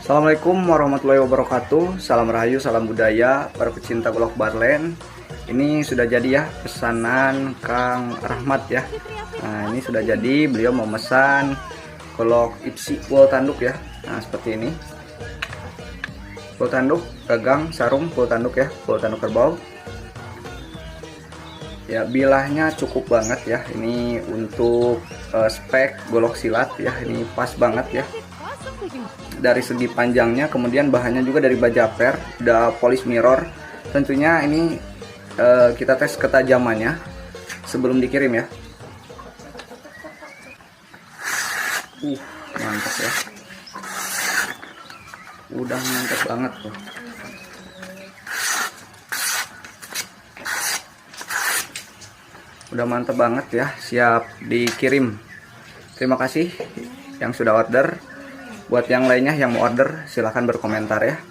Assalamualaikum warahmatullahi wabarakatuh. Salam rahayu, salam budaya para pecinta golok barlen. Ini sudah jadi ya pesanan Kang Rahmat ya. Nah, ini sudah jadi, beliau memesan golok ipsi full tanduk ya. Nah, seperti ini. Full tanduk, gagang, sarung, full tanduk ya, full tanduk kerbau. Ya, bilahnya cukup banget ya. Ini untuk spek golok silat ya, ini pas banget ya. Dari segi panjangnya, kemudian bahannya juga dari baja per, udah polish mirror. Tentunya ini kita tes ketajamannya sebelum dikirim ya. Mantap ya, udah mantap banget tuh. Udah mantap banget ya, siap dikirim. Terima kasih yang sudah order. Buat yang lainnya yang mau order, silahkan berkomentar ya.